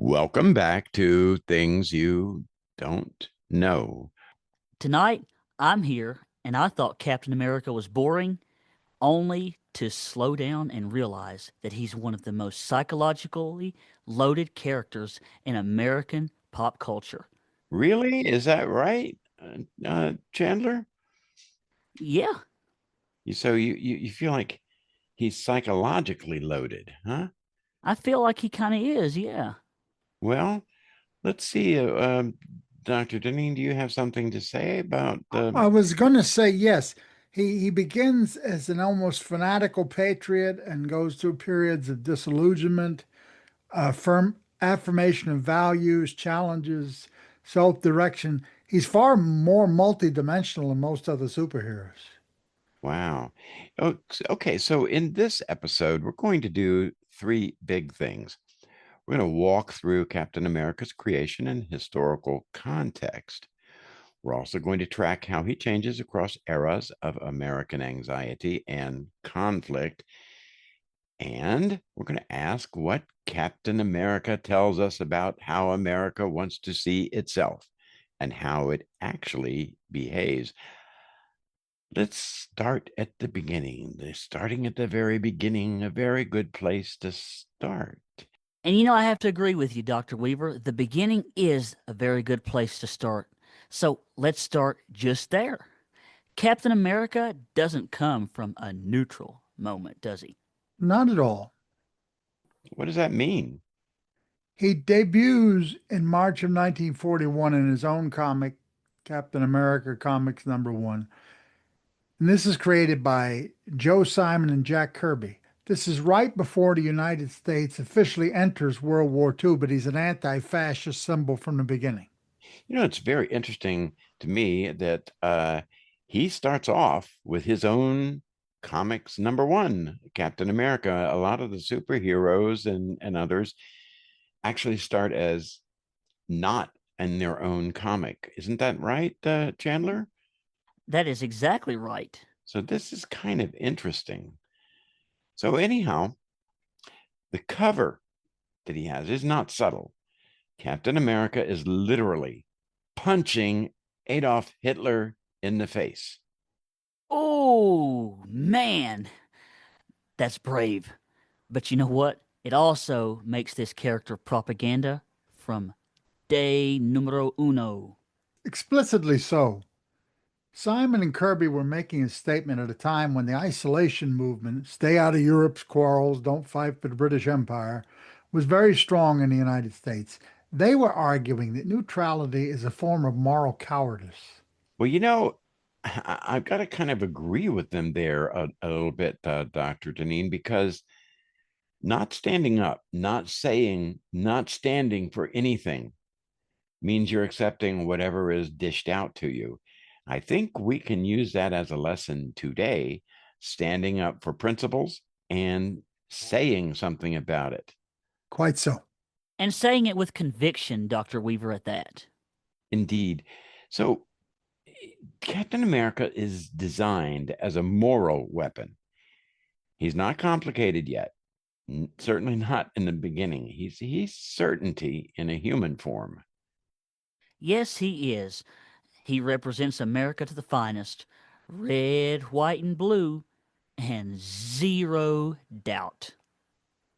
Welcome back to Things You Don't Know. Tonight, I'm here, and I thought Captain America was boring, only to slow down and realize that he's one of the most psychologically loaded characters in American pop culture. Really? Is that right, Chandler? Yeah, So you feel like he's psychologically loaded, huh? I feel like he kind of is, yeah. Well, let's see. Dr. Deneen, do you have something to say about I was going to say yes. He begins as an almost fanatical patriot and goes through periods of disillusionment, firm affirmation of values, challenges, self-direction. He's far more multidimensional than most other superheroes. wow. Oh, okay. So in this episode, we're going to do three big things. We're going to walk through Captain America's creation and historical context. We're also going to track how he changes across eras of American anxiety and conflict. And we're going to ask what Captain America tells us about how America wants to see itself and how it actually behaves. Let's start at the beginning. Starting at the very beginning, a very good place to start. And I have to agree with you, Dr. Weaver. The beginning is a very good place to start. So let's start just there. Captain America doesn't come from a neutral moment, does he? Not at all. What does that mean? He debuts in March of 1941 in his own comic, Captain America Comics #1. And this is created by Joe Simon and Jack Kirby. This is right before the United States officially enters World War II, but he's an anti-fascist symbol from the beginning. It's very interesting to me that he starts off with his own comics #1, Captain America. A lot of the superheroes and others actually start as not in their own comic. Isn't that right, Chandler? That is exactly right. So this is kind of interesting. So, anyhow, the cover that he has is not subtle. Captain America is literally punching Adolf Hitler in the face. Oh, man, that's brave. But you know what? It also makes this character propaganda from day numero uno. Explicitly so. Simon and Kirby were making a statement at a time when the isolation movement, stay out of Europe's quarrels, don't fight for the British Empire, was very strong in the United States. They were arguing that neutrality is a form of moral cowardice. Well, I've got to kind of agree with them there a little bit, Dr. Deneen, because not standing up, not saying, not standing for anything means you're accepting whatever is dished out to you. I think we can use that as a lesson today, standing up for principles and saying something about it. Quite so. And saying it with conviction, Dr. Weaver, at that. Indeed. So, Captain America is designed as a moral weapon. He's not complicated yet. Certainly not in the beginning. He's certainty in a human form. Yes, he is. He represents America to the finest. Red, white, and blue, and zero doubt.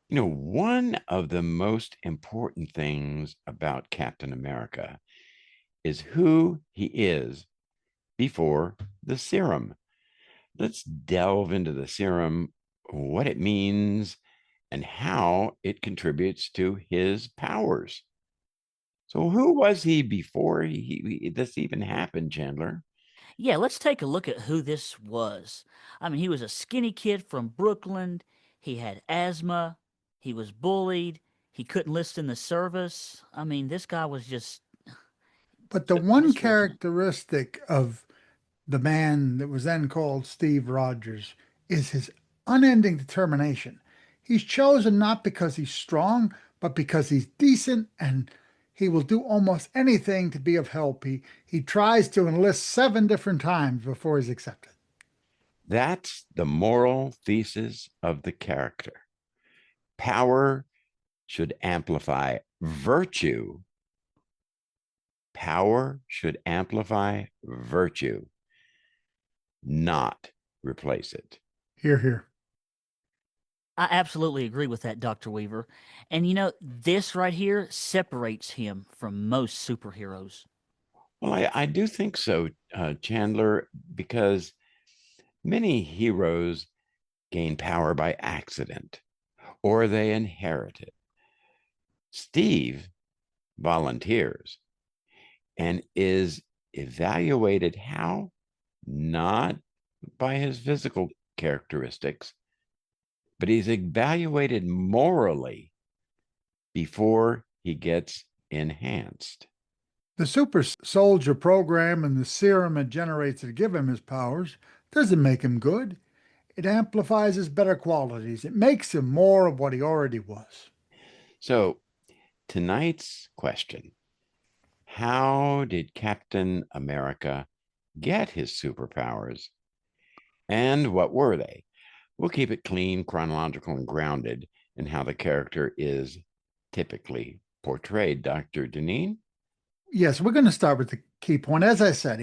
One of the most important things about Captain America is who he is before the serum. Let's delve into the serum, what it means, and how it contributes to his powers. So, who was he before this even happened, Chandler? Yeah, let's take a look at who this was. I mean, he was a skinny kid from Brooklyn. He had asthma. He was bullied. He couldn't list in the service. I mean, this guy was just But the so one misfortunate. characteristic of the man that was then called Steve Rogers is his unending determination. He's chosen not because he's strong, but because he's decent and he will do almost anything to be of help. He tries to enlist 7 different times before he's accepted. That's the moral thesis of the character. Power should amplify Virtue, power should amplify virtue, not replace it. Here, here. I absolutely agree with that, Dr. Weaver. And this right here separates him from most superheroes. Well, I do think so, Chandler, because many heroes gain power by accident or they inherit it. Steve volunteers and is evaluated how? Not by his physical characteristics, but he's evaluated morally before he gets enhanced. The super soldier program and the serum it generates to give him his powers doesn't make him good. It amplifies his better qualities. It makes him more of what he already was. So, tonight's question: how did Captain America get his superpowers and what were they? We'll keep it clean, chronological, and grounded in how the character is typically portrayed. Dr. Deneen? Yes, we're going to start with the key point. As I said,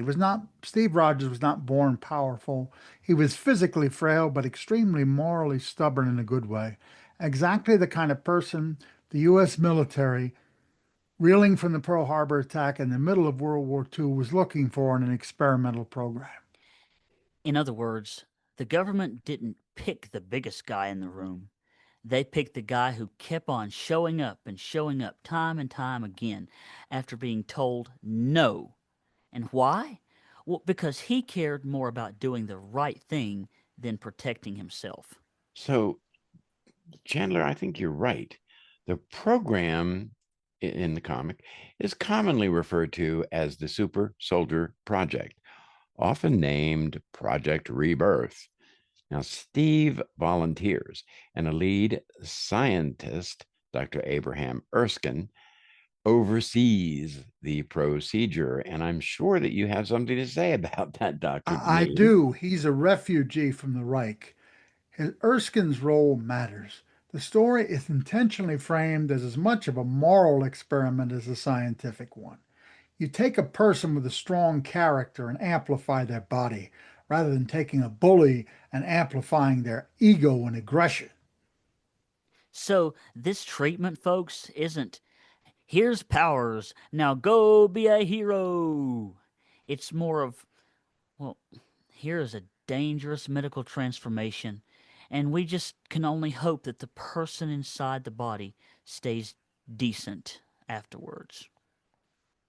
Steve Rogers was not born powerful. He was physically frail, but extremely morally stubborn in a good way. Exactly the kind of person the U.S. military, reeling from the Pearl Harbor attack in the middle of World War II, was looking for in an experimental program. In other words, the government didn't pick the biggest guy in the room. They picked the guy who kept on showing up and showing up time and time again after being told no. And why? Well, because he cared more about doing the right thing than protecting himself. So, Chandler, I think you're right. The program in the comic is commonly referred to as the Super Soldier Project, often named Project Rebirth. Now, Steve volunteers, and a lead scientist, Dr. Abraham Erskine, oversees the procedure. And I'm sure that you have something to say about that, Dr. I Deneen. do. He's a refugee from the Reich. Erskine's role matters. The story is intentionally framed as much of a moral experiment as a scientific one. You take a person with a strong character and amplify their body, rather than taking a bully and amplifying their ego and aggression. So, this treatment, folks, isn't here's powers, now go be a hero. It's more of, well, here is a dangerous medical transformation, and we just can only hope that the person inside the body stays decent afterwards.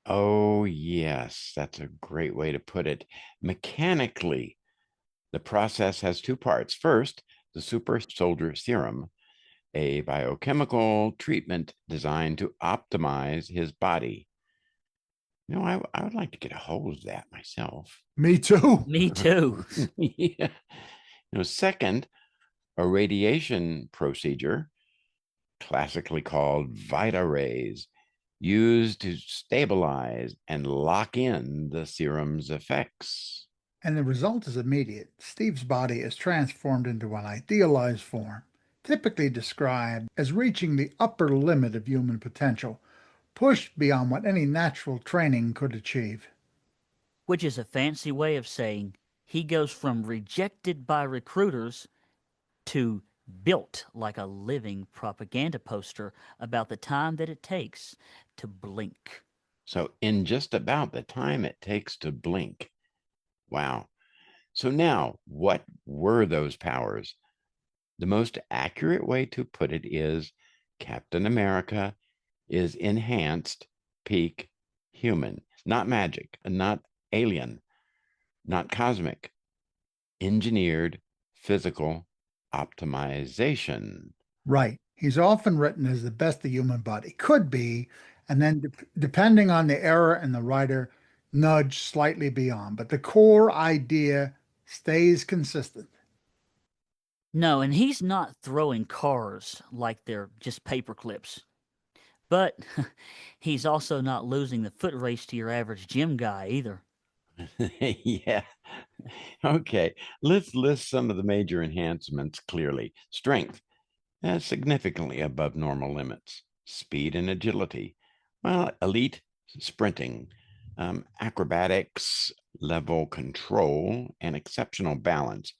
Oh, yes, that's a great way to put it. Mechanically, the process has two parts. First, the super soldier serum, a biochemical treatment designed to optimize his body. I would like to get a hold of that myself. Me too. Me too. Yeah. Second, a radiation procedure, classically called Vita rays, used to stabilize and lock in the serum's effects. And the result is immediate. Steve's body is transformed into an idealized form, typically described as reaching the upper limit of human potential, pushed beyond what any natural training could achieve. Which is a fancy way of saying he goes from rejected by recruiters to built like a living propaganda poster about the time that it takes to blink. So, in just about the time it takes to blink. Wow. So, now what were those powers? The most accurate way to put it is Captain America is enhanced peak human, not magic, not alien, not cosmic, engineered physical optimization. Right. He's often written as the best the human body could be, and then depending on the era and the writer, nudge slightly beyond. But the core idea stays consistent. No, and he's not throwing cars like they're just paper clips. But he's also not losing the foot race to your average gym guy either. Yeah. Okay. Let's list some of the major enhancements clearly. Strength, significantly above normal limits. speed and agility. Well, elite sprinting, acrobatics, level control, and exceptional balance,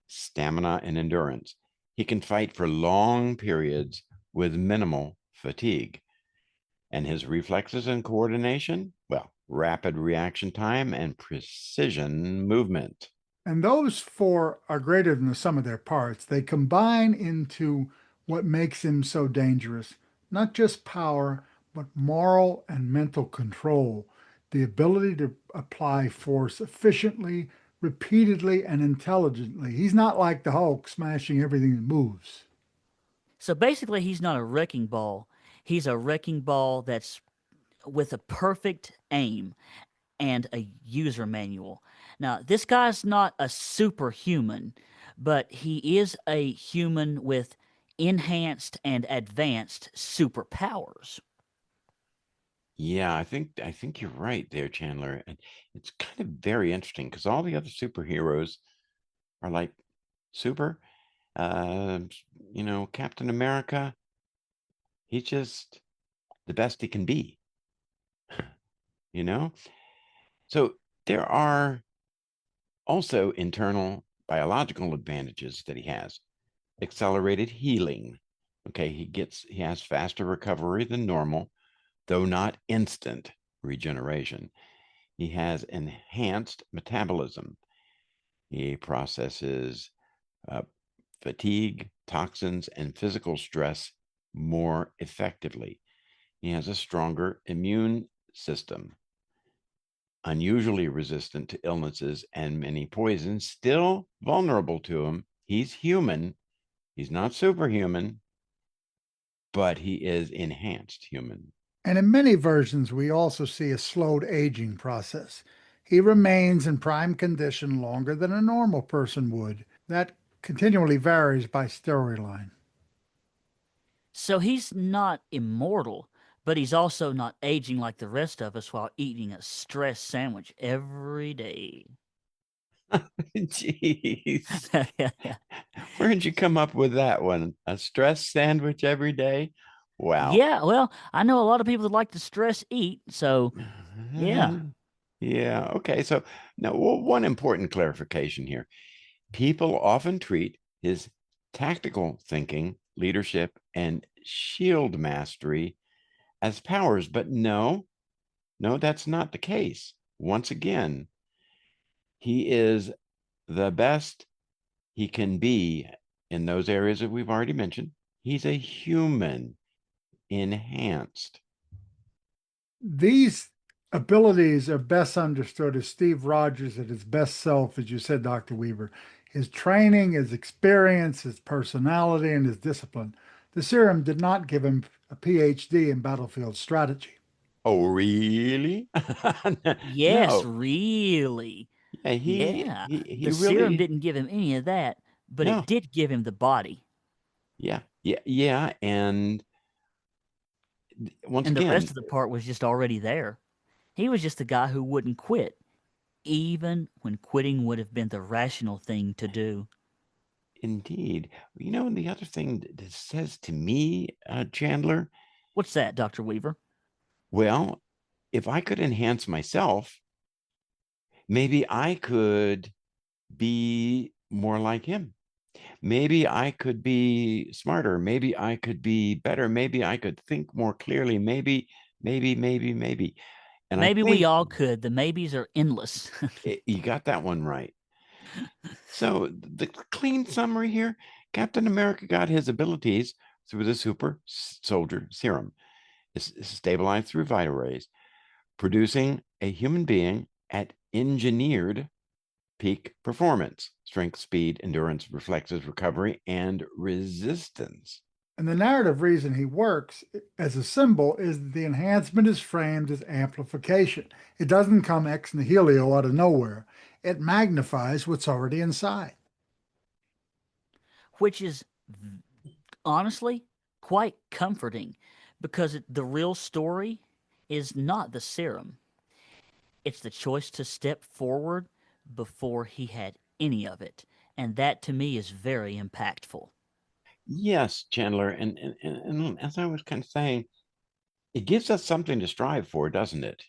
stamina and endurance. He can fight for long periods with minimal fatigue. And his reflexes and coordination, well, rapid reaction time and precision movement. And those four are greater than the sum of their parts. They combine into what makes him so dangerous. Not just power, but moral and mental control. The ability to apply force efficiently, repeatedly, and intelligently. He's not like the Hulk smashing everything that moves. So basically, he's not a wrecking ball. He's a wrecking ball that's with a perfect aim and a user manual. Now, this guy's not a superhuman, but he is a human with enhanced and advanced superpowers. Yeah, I think you're right there, Chandler. And it's kind of very interesting because all the other superheroes are like super. Uh, Captain America, he's just the best he can be, you know? So there are also internal biological advantages that he has. Accelerated healing. Okay, he has faster recovery than normal, though not instant regeneration. He has enhanced metabolism. He processes uh, fatigue, toxins, and physical stress more effectively. He has a stronger immune system, unusually resistant to illnesses and many poisons, still vulnerable to him. He's human. He's not superhuman, but he is enhanced human. And in many versions, we also see a slowed aging process. He remains in prime condition longer than a normal person would. That continually varies by storyline. So he's not immortal, but he's also not aging like the rest of us while eating a stress sandwich every day. Jeez. Where did you come up with that one? A stress sandwich every day? Wow. Yeah, well, I know a lot of people that like to stress eat, so yeah. Yeah. Okay. So now, one important clarification here. People often treat his tactical thinking, leadership, and shield mastery as powers, but no, no, that's not the case. Once again, he is the best he can be in those areas that we've already mentioned. He's a human enhanced. These abilities are best understood as Steve Rogers at his best self, as you said, Dr. Weaver. His training, his experience, his personality, and his discipline. The serum did not give him a PhD in battlefield strategy. Oh, really? Yes, No. really. Yeah, he Yeah. he he The serum really didn't give him any of that, but it no. did give him the body. Yeah. And once And the rest again, of the part was just already there. He was just the guy who wouldn't quit, even when quitting would have been the rational thing to do. indeed, and the other thing that it says to me, Chandler, What's that, Dr. Weaver? well, if I could enhance myself, maybe I could be more like him. Maybe I could be smarter. Maybe I could be better. Maybe I could think more clearly. Maybe. And I Maybe we think all could. The maybes are endless. you got that one right. So the clean summary here, Captain America got his abilities through the super soldier serum. It's stabilized through vital rays, producing a human being at engineered peak performance, strength, speed, endurance, reflexes, recovery, and resistance. And the narrative reason he works as a symbol is that the enhancement is framed as amplification. It doesn't come ex nihilo out of nowhere. It magnifies what's already inside. Which is honestly quite comforting because the real story is not the serum. It's the choice to step forward before he had any of it. And that to me is very impactful. Yes, Chandler. And as I was kind of saying, it gives us something to strive for, doesn't it?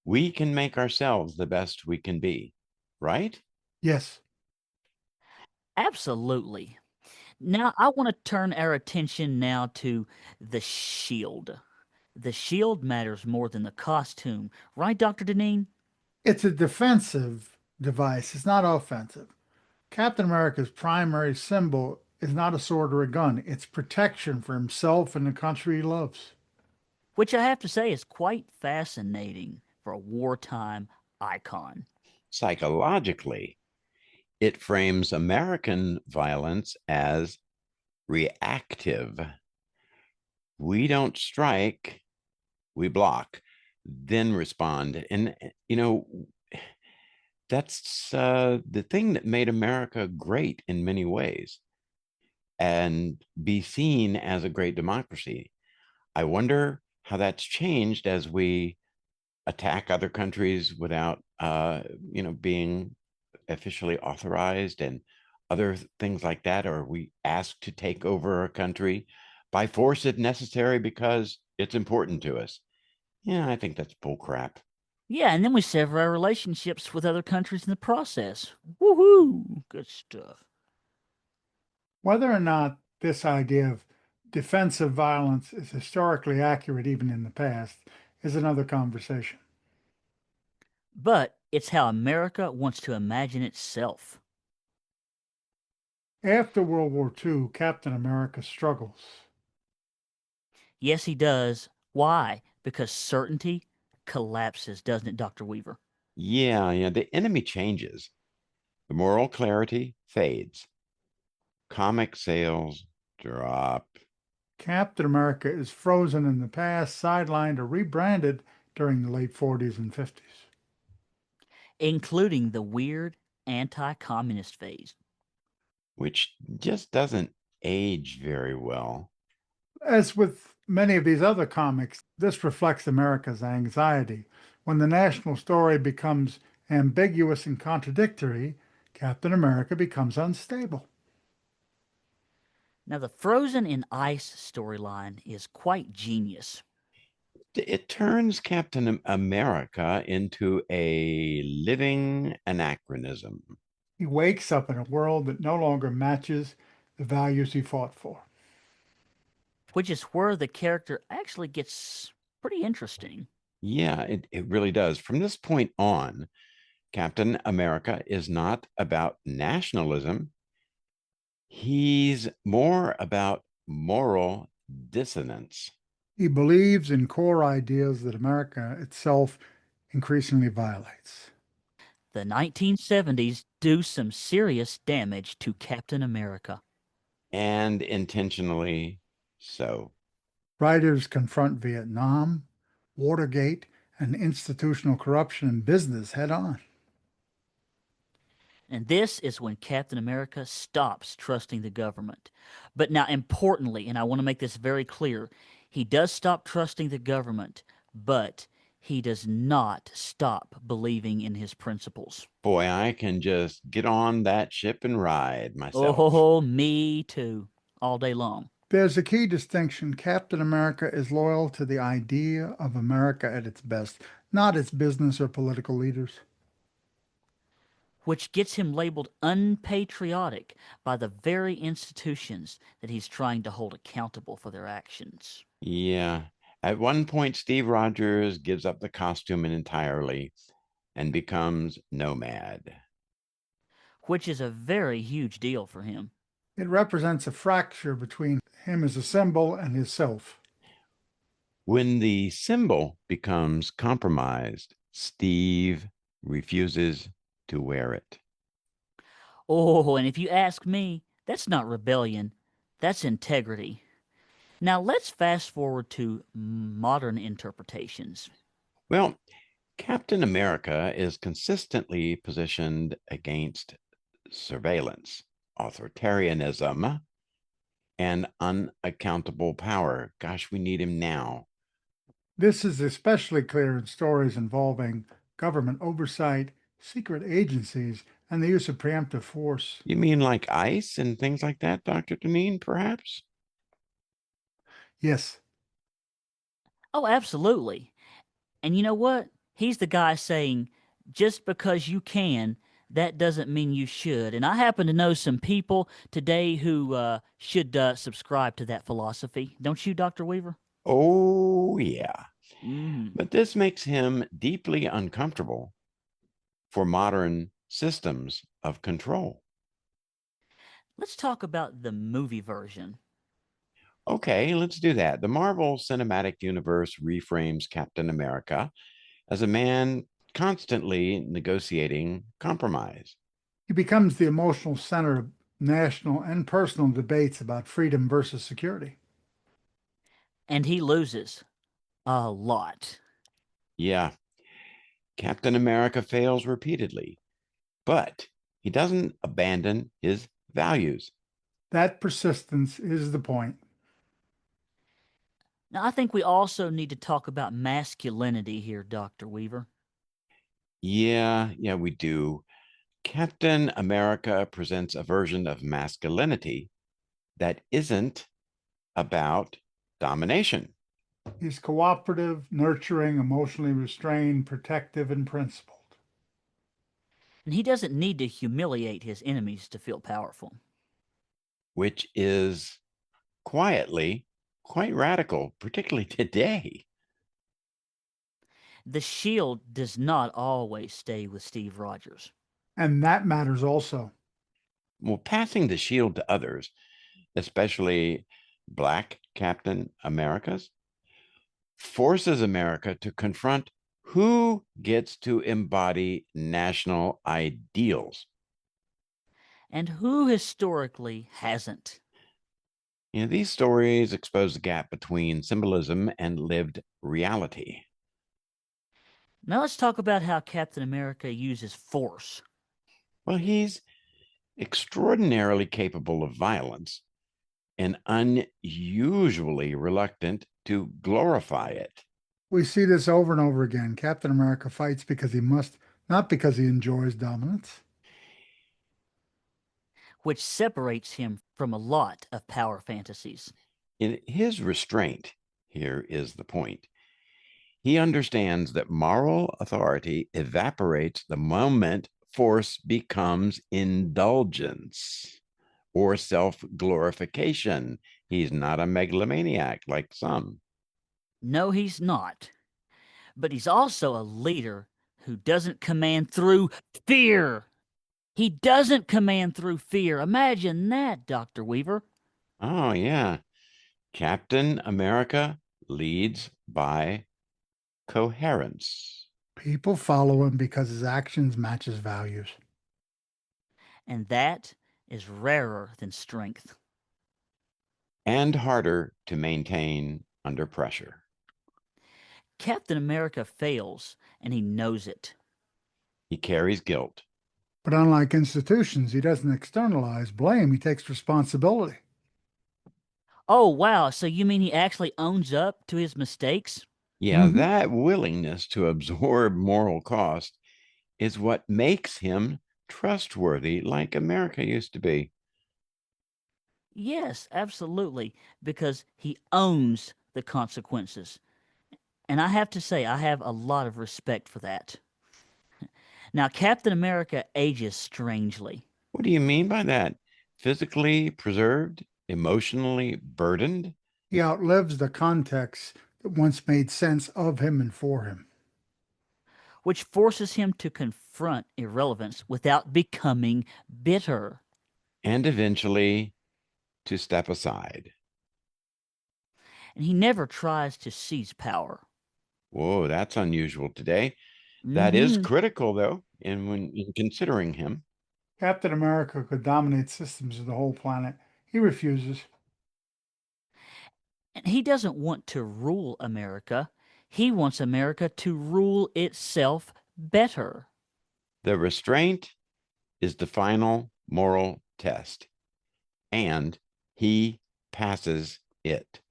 We can make ourselves the best we can be, right? Yes, Absolutely. Now, I want to turn our attention now to the shield. The shield matters more than the costume, right, Dr. Deneen? it's a defensive device, it's not offensive. Captain America's primary symbol is not a sword or a gun, it's protection for himself and the country he loves. Which I have to say is quite fascinating for a wartime icon. Psychologically, it frames American violence as reactive. We don't strike, we block, then respond. And, that's the thing that made America great in many ways and be seen as a great democracy. I wonder how that's changed as we attack other countries without, being officially authorized and other things like that. Or we ask to take over a country by force if necessary because it's important to us. Yeah, I think that's bull crap. Yeah, and then we sever our relationships with other countries in the process. Woohoo! Good stuff. Whether or not this idea of defensive violence is historically accurate, even in the past, is another conversation. But it's how America wants to imagine itself. After World War II, Captain America struggles. Yes, he does. Why? Because certainty collapses, doesn't it, Dr. Weaver? Yeah, the enemy changes. The moral clarity fades. Comic sales drop. Captain America is frozen in the past, sidelined, or rebranded during the late 40s and 50s. Including the weird anti-communist phase. Which just doesn't age very well. As with many of these other comics, this reflects America's anxiety. When the national story becomes ambiguous and contradictory, Captain America becomes unstable. Now, the Frozen in Ice storyline is quite genius, It turns Captain America into a living anachronism. He wakes up in a world that no longer matches the values he fought for. which is where the character actually gets pretty interesting. Yeah, it really does. From this point on, Captain America is not about nationalism. He's more about moral dissonance. He believes in core ideas that America itself increasingly violates. The 1970s do some serious damage to Captain America, And intentionally so. Writers confront Vietnam, Watergate, and institutional corruption in business head on. and this is when Captain America stops trusting the government. But now, importantly, and I want to make this very clear, he does stop trusting the government, but he does not stop believing in his principles. Boy, I can just get on that ship and ride myself. Oh, me too, all day long. There's a key distinction. Captain America is loyal to the idea of America at its best, not its business or political leaders. Which gets him labeled unpatriotic by the very institutions that he's trying to hold accountable for their actions. Yeah. At one point, Steve Rogers gives up the costume entirely and becomes Nomad. Which is a very huge deal for him. It represents a fracture between him as a symbol and his self. When the symbol becomes compromised, Steve refuses to wear it. Oh, and if you ask me, that's not rebellion, that's integrity. Now let's fast forward to modern interpretations. Well, Captain America is consistently positioned against surveillance, authoritarianism, and unaccountable power. Gosh, we need him now. This is especially clear in stories involving government oversight, secret agencies, and the use of preemptive force. You mean like ice and things like that, Dr. Deneen, perhaps? Yes, Oh, absolutely. And you know what? He's the guy saying, just because you can, that doesn't mean you should. And I happen to know some people today who should subscribe to that philosophy. Don't you, Dr. Weaver? Oh, yeah. Mm. But this makes him deeply uncomfortable for modern systems of control. Let's talk about the movie version. Okay, let's do that. The Marvel Cinematic Universe reframes Captain America as a man constantly negotiating compromise, he becomes the emotional center of national and personal debates about freedom versus security. And he loses a lot. Yeah, Captain America fails repeatedly, but he doesn't abandon his values. That persistence is the point. Now, I think we also need to talk about masculinity here, Dr. Weaver. Yeah, we do. Captain America presents a version of masculinity that isn't about domination, He's cooperative, nurturing, emotionally restrained, protective, and principled. And he doesn't need to humiliate his enemies to feel powerful. which is quietly quite radical, particularly today. The shield does not always stay with Steve Rogers, And that matters also. Well, passing the shield to others, especially Black Captain Americas, forces America to confront who gets to embody national ideals. and who historically hasn't. These stories expose the gap between symbolism and lived reality. Now let's talk about how Captain America uses force. Well, he's extraordinarily capable of violence and unusually reluctant to glorify it. We see this over and over again. Captain America fights because he must, not because he enjoys dominance. Which separates him from a lot of power fantasies. In his restraint, here is the point. He understands that moral authority evaporates the moment force becomes indulgence or self glorification. He's not a megalomaniac like some. No, he's not. But he's also a leader who doesn't command through fear. He doesn't command through fear. Imagine that, Dr. Weaver. Oh, yeah. Captain America leads by coherence People follow him because his actions match his values. And that is rarer than strength. and harder to maintain under pressure. Captain America fails, and he knows it. He carries guilt. But unlike institutions, he doesn't externalize blame, he takes responsibility. Oh, wow. So you mean he actually owns up to his mistakes? Yeah, Mhm. that willingness to absorb moral cost is what makes him trustworthy, like America used to be. Yes, absolutely. Because he owns the consequences. And I have to say, I have a lot of respect for that. Now, Captain America ages strangely. What do you mean by that? Physically preserved, emotionally burdened? He outlives the context that once made sense of him and for him. Which forces him to confront irrelevance without becoming bitter. And eventually to step aside. And he never tries to seize power. Whoa, that's unusual today. That is Hmm. critical, though, in considering him. Captain America could dominate systems of the whole planet. He refuses. And he doesn't want to rule America. He wants America to rule itself better. The restraint is the final moral test, and he passes it.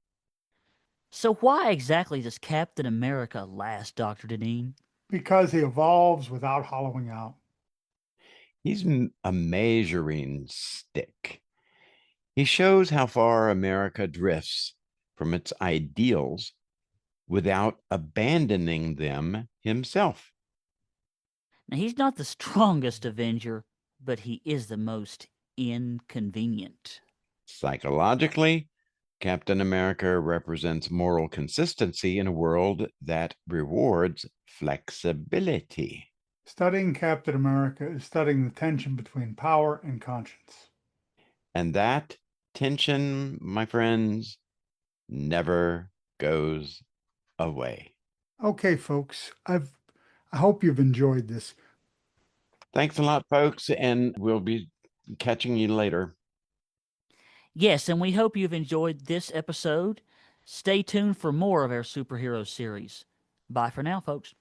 So why exactly does Captain America last, Dr. Deneen? Because he evolves without hollowing out. He's a measuring stick. He shows how far America drifts from its ideals without abandoning them himself. Now, he's not the strongest Avenger, but he is the most inconvenient. Psychologically, Captain America represents moral consistency in a world that rewards flexibility. Studying Captain America is studying the tension between power and conscience. And that tension, my friends, never goes away. Okay, folks, I hope you've enjoyed this. Thanks a lot, folks, and we'll be catching you later. Yes, and we hope you've enjoyed this episode. Stay tuned for more of our superhero series. Bye for now, folks.